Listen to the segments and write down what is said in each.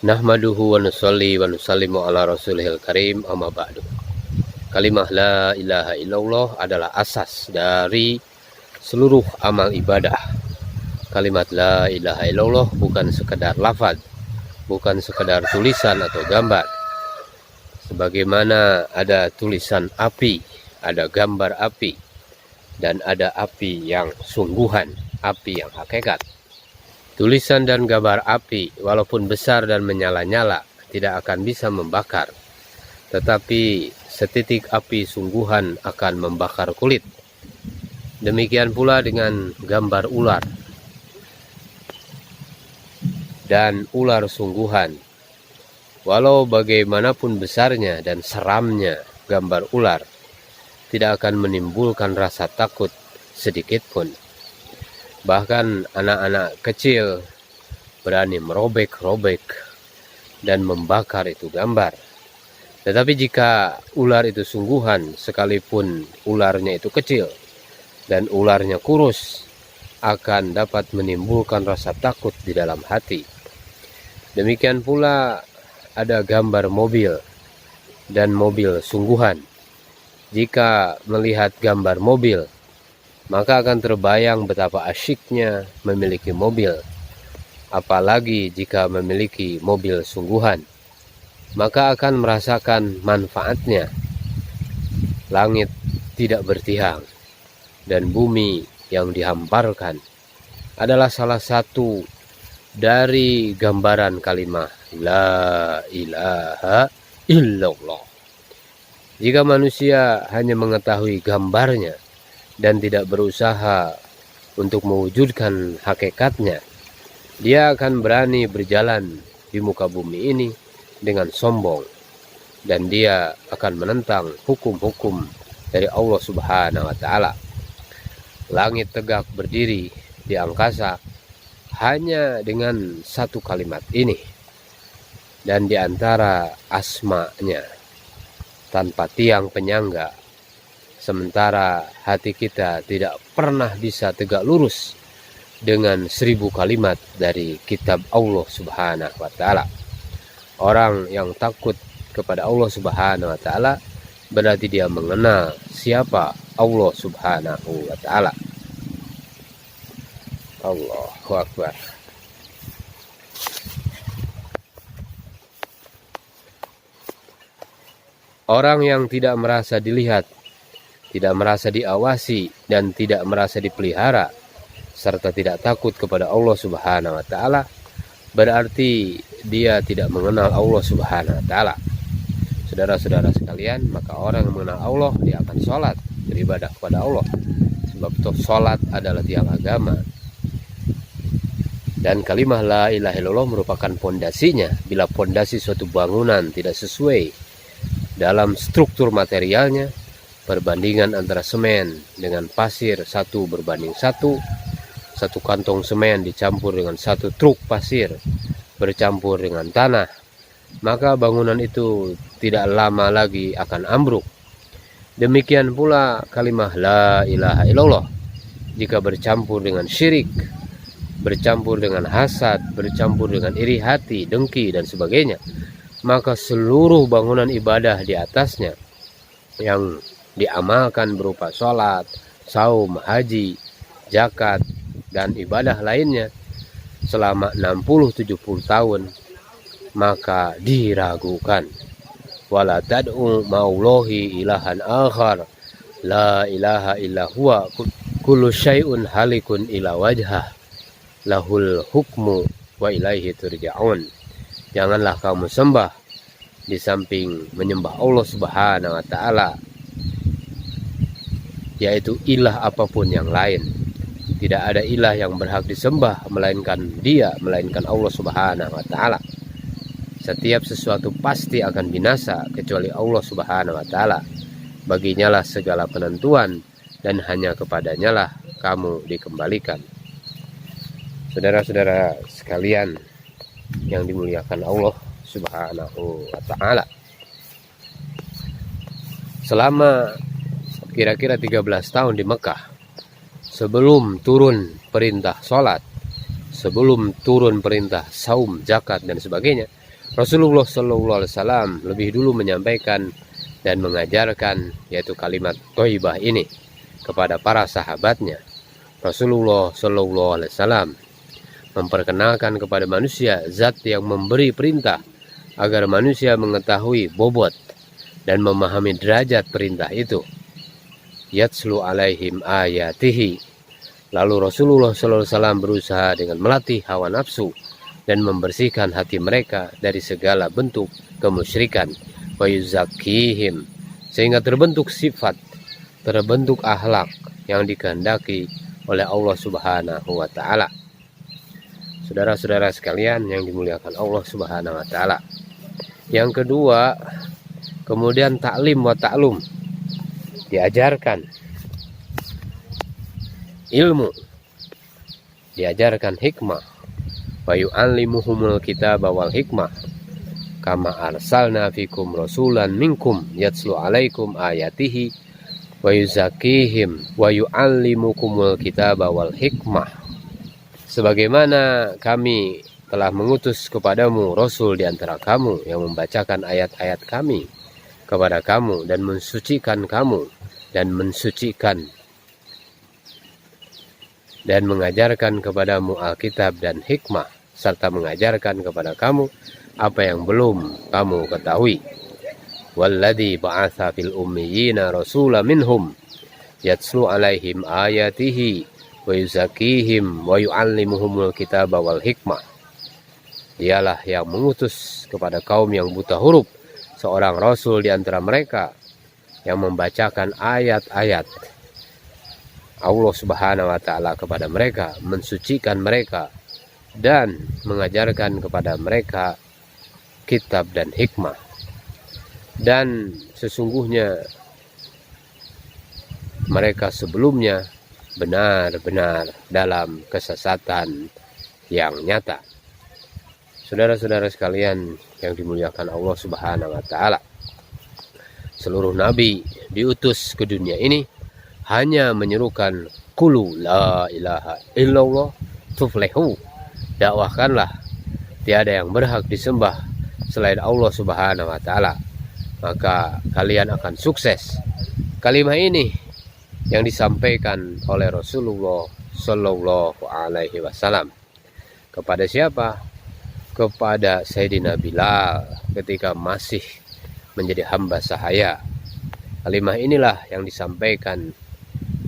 Nahmaduhu wa nusalli wa nusallimu ala rasulihil karim, amma ba'du. Kalimah la ilaha illallah adalah asas dari seluruh amal ibadah. Kalimat la ilaha illallah bukan sekedar lafaz, bukan sekedar tulisan atau gambar. Sebagaimana ada tulisan api, ada gambar api, dan ada api yang sungguhan, api yang hakikat. Tulisan dan gambar api walaupun besar dan menyala-nyala tidak akan bisa membakar, tetapi setitik api sungguhan akan membakar kulit. Demikian pula dengan gambar ular dan ular sungguhan. Walau bagaimanapun besarnya dan seramnya gambar ular, tidak akan menimbulkan rasa takut sedikit pun. Bahkan anak-anak kecil berani merobek-robek dan membakar itu gambar. Tetapi jika ular itu sungguhan, sekalipun ularnya itu kecil dan ularnya kurus, akan dapat menimbulkan rasa takut di dalam hati. Demikian pula ada gambar mobil dan mobil sungguhan. Jika melihat gambar mobil, maka akan terbayang betapa asyiknya memiliki mobil. Apalagi jika memiliki mobil sungguhan, maka akan merasakan manfaatnya. Langit tidak bertiang dan bumi yang dihamparkan adalah salah satu dari gambaran kalimat la ilaha illallah. Jika manusia hanya mengetahui gambarnya dan tidak berusaha untuk mewujudkan hakikatnya, dia akan berani berjalan di muka bumi ini dengan sombong, dan dia akan menentang hukum-hukum dari Allah Subhanahu wa Ta'ala. Langit tegak berdiri di angkasa hanya dengan satu kalimat ini, dan di antara asma-nya tanpa tiang penyangga. Sementara hati kita tidak pernah bisa tegak lurus dengan 1000 kalimat dari kitab Allah Subhanahu wa Ta'ala. Orang yang takut kepada Allah Subhanahu wa Ta'ala berarti dia mengenal siapa Allah Subhanahu wa Ta'ala. Allahu Akbar. Orang yang tidak merasa dilihat, tidak merasa diawasi, dan tidak merasa dipelihara, serta tidak takut kepada Allah Subhanahu wa Ta'ala, berarti dia tidak mengenal Allah Subhanahu wa Ta'ala. Saudara-saudara sekalian, maka orang yang mengenal Allah, dia akan sholat, beribadah kepada Allah. Sebab sholat adalah tiang agama. Dan kalimah la ilaha illallah merupakan pondasinya. Bila pondasi suatu bangunan tidak sesuai dalam struktur materialnya, perbandingan antara semen dengan pasir 1:1, satu kantong semen dicampur dengan 1 truk pasir bercampur dengan tanah, maka bangunan itu tidak lama lagi akan ambruk. Demikian pula kalimah la ilaha illallah, jika bercampur dengan syirik, bercampur dengan hasad, bercampur dengan iri hati, dengki, dan sebagainya, maka seluruh bangunan ibadah di atasnya yang diamalkan berupa sholat, saum, haji, zakat, dan ibadah lainnya selama 60-70 tahun, maka diragukan. Wala tad'u ma'allahi ilahan akhar la ilaha illa huwa kullu syai'un halikun ila wajhah lahul hukmu wa ilaihi turja'un. Janganlah kamu sembah di samping menyembah Allah Subhanahu wa Ta'ala, yaitu ilah apapun yang lain. Tidak ada ilah yang berhak disembah melainkan dia, melainkan Allah Subhanahu wa Ta'ala. Setiap sesuatu pasti akan binasa kecuali Allah Subhanahu wa Ta'ala. Baginya lah segala penentuan, dan hanya kepadanya lah kamu dikembalikan. Saudara-saudara sekalian yang dimuliakan Allah Subhanahu wa Ta'ala, selama kira-kira 13 tahun di Mekah, sebelum turun perintah sholat, sebelum turun perintah saum, zakat, dan sebagainya, Rasulullah SAW lebih dulu menyampaikan dan mengajarkan yaitu kalimat thayyibah ini kepada para sahabatnya. Rasulullah SAW memperkenalkan kepada manusia zat yang memberi perintah agar manusia mengetahui bobot dan memahami derajat perintah itu. Yatslu alaihim ayatihi. Lalu Rasulullah SAW berusaha dengan melatih hawa nafsu dan membersihkan hati mereka dari segala bentuk kemusyrikan, wa yuzakkihim, sehingga terbentuk sifat, terbentuk akhlak yang dikehendaki oleh Allah Subhanahu wa taala. Saudara-saudara sekalian yang dimuliakan Allah Subhanahu wa taala. Yang kedua, kemudian taklim wa ta'lum, diajarkan ilmu, diajarkan hikmah. Wa yu'allimuhumul kitaba wal hikmah kama arsalna fikum rasulan minkum yatslu alaikum ayatihi wa yuzakkihim wa yu'allimukumul kitaba wal hikmah. Sebagaimana kami telah mengutus kepadamu rasul di antara kamu yang membacakan ayat-ayat kami kepada kamu dan mensucikan kamu dan mensucikan dan mengajarkan kepadamu Alkitab dan hikmah, serta mengajarkan kepada kamu apa yang belum kamu ketahui. Walladzi ba'atsa fil ummiyina rasula minhum yatslu alaihim ayatihi wa yuzakkihim wa yu'allimuhumul kitaba wal hikmah. Dialah yang mengutus kepada kaum yang buta huruf seorang rasul di antara mereka yang membacakan ayat-ayat Allah Subhanahu wa taala kepada mereka, mensucikan mereka dan mengajarkan kepada mereka kitab dan hikmah. Dan sesungguhnya mereka sebelumnya benar-benar dalam kesesatan yang nyata. Saudara-saudara sekalian yang dimuliakan Allah Subhanahu wa taala, seluruh nabi diutus ke dunia ini hanya menyerukan qulu la ilaha illallah tuflihu, dakwahkanlah tiada yang berhak disembah selain Allah Subhanahu wa taala, maka kalian akan sukses. Kalimat ini yang disampaikan oleh Rasulullah Shallallahu alaihi wasallam kepada siapa? Kepada Sayyidina Bilal ketika masih menjadi hamba sahaya. Kalimat inilah yang disampaikan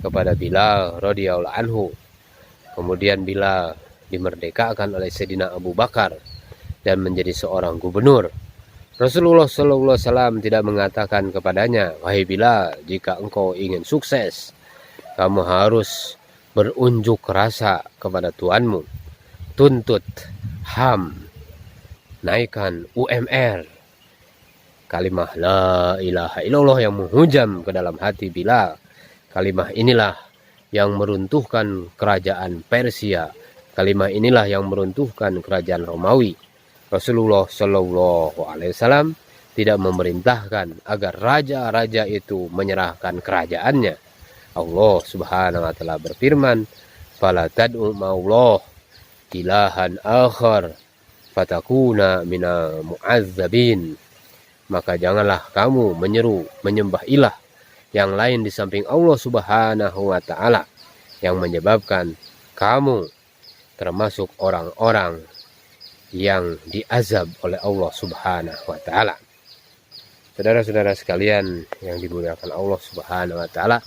kepada Bilal radhiyallahu anhu. Kemudian Bilal dimerdekakan oleh Sayyidina Abu Bakar dan menjadi seorang gubernur. Rasulullah SAW tidak mengatakan kepadanya, wahai Bilal, jika engkau ingin sukses, kamu harus berunjuk rasa kepada tuanmu, tuntut HAM, naikkan UMR. Kalimah la ilaha illallah yang menghujam ke dalam hati Bilal. Kalimah inilah yang meruntuhkan kerajaan Persia. Kalimah inilah yang meruntuhkan kerajaan Romawi. Rasulullah Shallallahu alaihi wasallam tidak memerintahkan agar raja-raja itu menyerahkan kerajaannya. Allah Subhanahu wa taala berfirman, "Fala tad'u ma'allah ilahan akhar fatakuna minal mu'azzabin." Maka janganlah kamu menyembah ilah yang lain di samping Allah Subhanahu wa taala yang menyebabkan kamu termasuk orang-orang yang diazab oleh Allah Subhanahu wa taala. Saudara-saudara sekalian yang dimuliakan Allah Subhanahu wa taala,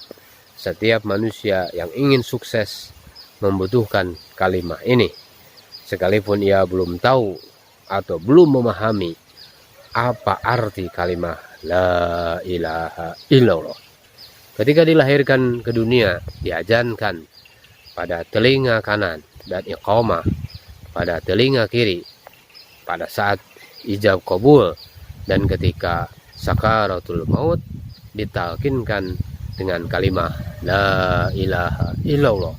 setiap manusia yang ingin sukses membutuhkan kalimat ini. Sekalipun ia belum tahu atau belum memahami apa arti kalimat la ilaha illallah. Ketika dilahirkan ke dunia, diajankan pada telinga kanan dan iqamah pada telinga kiri pada saat ijab qabul, dan ketika sakaratul maut ditalkinkan dengan kalimat la ilaha illallah.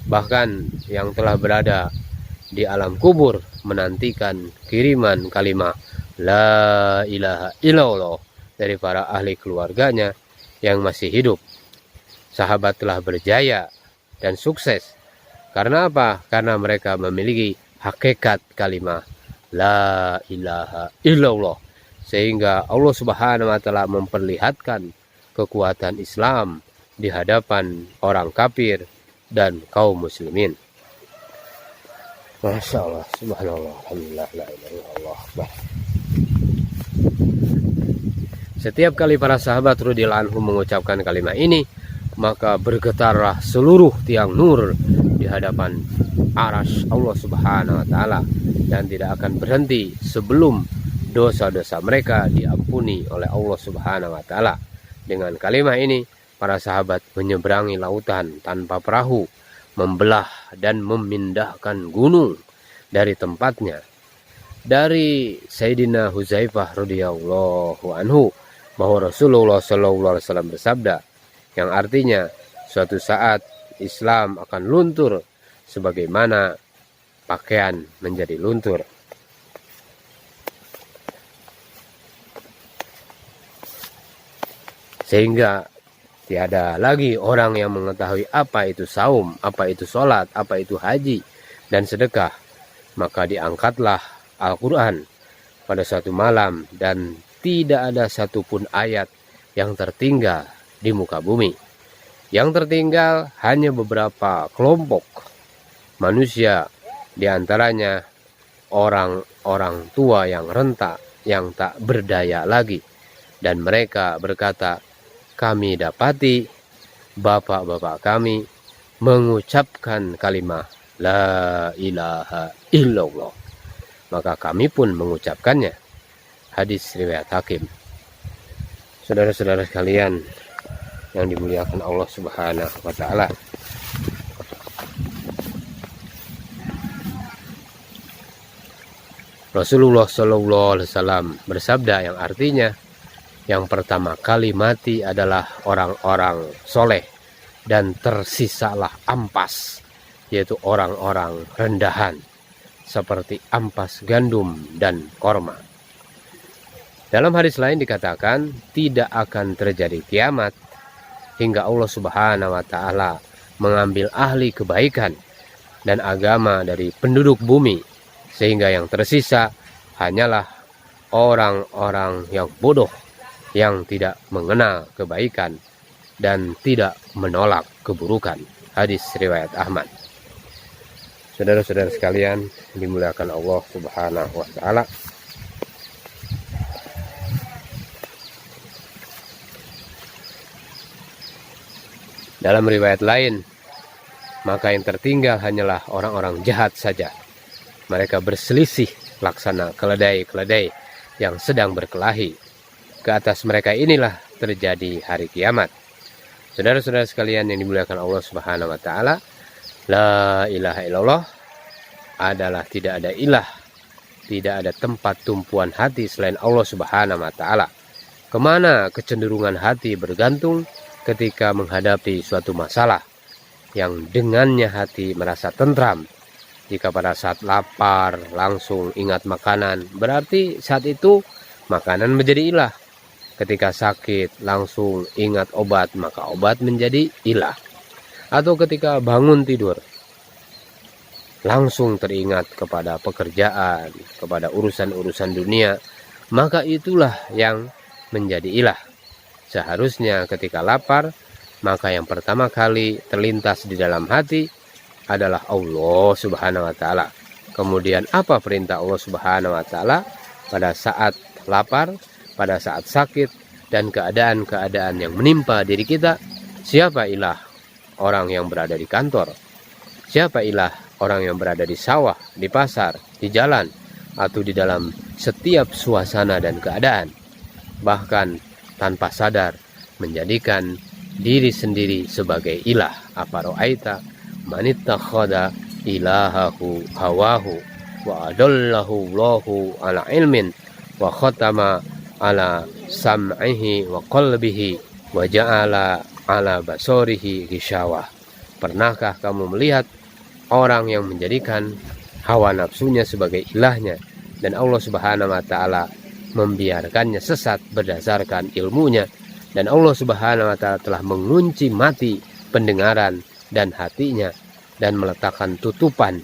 Bahkan yang telah berada di alam kubur menantikan kiriman kalimat la ilaha illallah dari para ahli keluarganya yang masih hidup. Sahabat telah berjaya dan sukses. Karena apa? Karena mereka memiliki hakikat kalimat la ilaha illallah. Sehingga Allah Subhanahu wa taala memperlihatkan kekuatan Islam di hadapan orang kafir dan kaum muslimin. Masya Allah, subhanallah, alhamdulillah, la ilaha illallah. Setiap kali para sahabat radhiyallahu anhum mengucapkan kalimat ini, maka bergetarlah seluruh tiang nur di hadapan arasy Allah Subhanahu wa taala, dan tidak akan berhenti sebelum dosa-dosa mereka diampuni oleh Allah Subhanahu wa taala. Dengan kalimat ini, para sahabat menyeberangi lautan tanpa perahu, membelah dan memindahkan gunung dari tempatnya. Dari Sayyidina Huzaifah radhiyallahu anhu bahwa Rasulullah SAW bersabda, yang artinya suatu saat Islam akan luntur sebagaimana pakaian menjadi luntur. Sehingga tiada lagi orang yang mengetahui apa itu saum, apa itu sholat, apa itu haji dan sedekah. Maka diangkatlah Al-Quran pada suatu malam, dan tidak ada satupun ayat yang tertinggal di muka bumi. Yang tertinggal hanya beberapa kelompok manusia, diantaranya orang-orang tua yang renta, yang tak berdaya lagi. Dan mereka berkata, kami dapati bapak-bapak kami mengucapkan kalimat la ilaha illallah, maka kami pun mengucapkannya. Hadis riwayat Hakim. Saudara-saudara sekalian yang dimuliakan Allah Subhanahu wa taala, Rasulullah SAW bersabda yang artinya, yang pertama kali mati adalah orang-orang soleh, dan tersisalah ampas, yaitu orang-orang rendahan, seperti ampas gandum dan korma. Dalam hadis lain dikatakan, tidak akan terjadi kiamat hingga Allah Subhanahu wa taala mengambil ahli kebaikan dan agama dari penduduk bumi, sehingga yang tersisa hanyalah orang-orang yang bodoh, yang tidak mengenal kebaikan dan tidak menolak keburukan. Hadis riwayat Ahmad. Saudara-saudara sekalian dimuliakan Allah Subhanahu wa taala, dalam riwayat lain, maka yang tertinggal hanyalah orang-orang jahat saja. Mereka berselisih laksana keledai-keledai yang sedang berkelahi. Ke atas mereka inilah terjadi hari kiamat. Saudara-saudara sekalian yang dimuliakan Allah Subhanahu wa taala, la ilaha illallah adalah tidak ada ilah, tidak ada tempat tumpuan hati selain Allah Subhanahu wa taala. Kemana kecenderungan hati bergantung ketika menghadapi suatu masalah, yang dengannya hati merasa tentram. Jika pada saat lapar langsung ingat makanan, berarti saat itu makanan menjadi ilah. Ketika sakit langsung ingat obat, maka obat menjadi ilah. Atau ketika bangun tidur langsung teringat kepada pekerjaan, kepada urusan-urusan dunia, maka itulah yang menjadi ilah. Seharusnya ketika lapar, maka yang pertama kali terlintas di dalam hati adalah Allah Subhanahu wa taala. Kemudian apa perintah Allah Subhanahu wa taala pada saat lapar, pada saat sakit, dan keadaan-keadaan yang menimpa diri kita? Siapa ilah? Orang yang berada di kantor. Siapa ilah? Orang yang berada di sawah, di pasar, di jalan, atau di dalam setiap suasana dan keadaan. Bahkan tanpa sadar menjadikan diri sendiri sebagai ilah. Afara'aita manittakhadha ilahahu hawahu wa adallahu Allahu ala ilmin wa khatama ala sam'ihi wa qalbihi wa ja'ala ala basarihi ghisyawah. Pernahkah kamu melihat orang yang menjadikan hawa nafsunya sebagai ilahnya, dan Allah Subhanahu wa taala membiarkannya sesat berdasarkan ilmunya, dan Allah Subhanahu wa taala telah mengunci mati pendengaran dan hatinya, dan meletakkan tutupan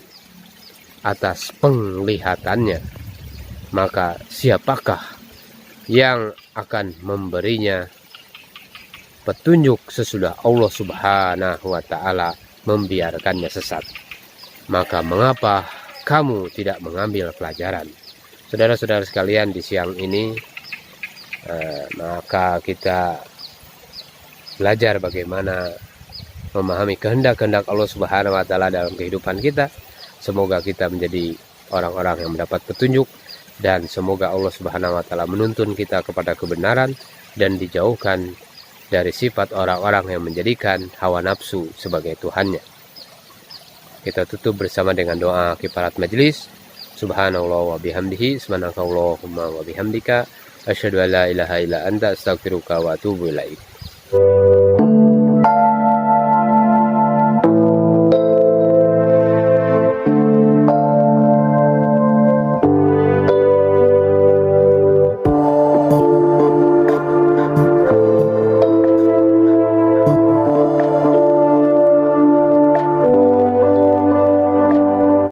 atas penglihatannya. maka siapakah yang akan memberinya petunjuk sesudah Allah Subhanahu wa Ta'ala membiarkannya sesat? Maka mengapa kamu tidak mengambil pelajaran? Saudara-saudara sekalian, di siang ini maka kita belajar bagaimana memahami kehendak-kehendak Allah Subhanahu wa Ta'ala dalam kehidupan kita. Semoga kita menjadi orang-orang yang mendapat petunjuk, dan semoga Allah Subhanahu wa Ta'ala menuntun kita kepada kebenaran dan dijauhkan dari sifat orang-orang yang menjadikan hawa nafsu sebagai Tuhannya. Kita tutup bersama dengan doa kifarat majelis. Subhanallah wa bihamdihi, subhanakallahumma wa bihamdika, asyhadu an la ilaha illa anta, astaghfiruka wa atubu ilaik.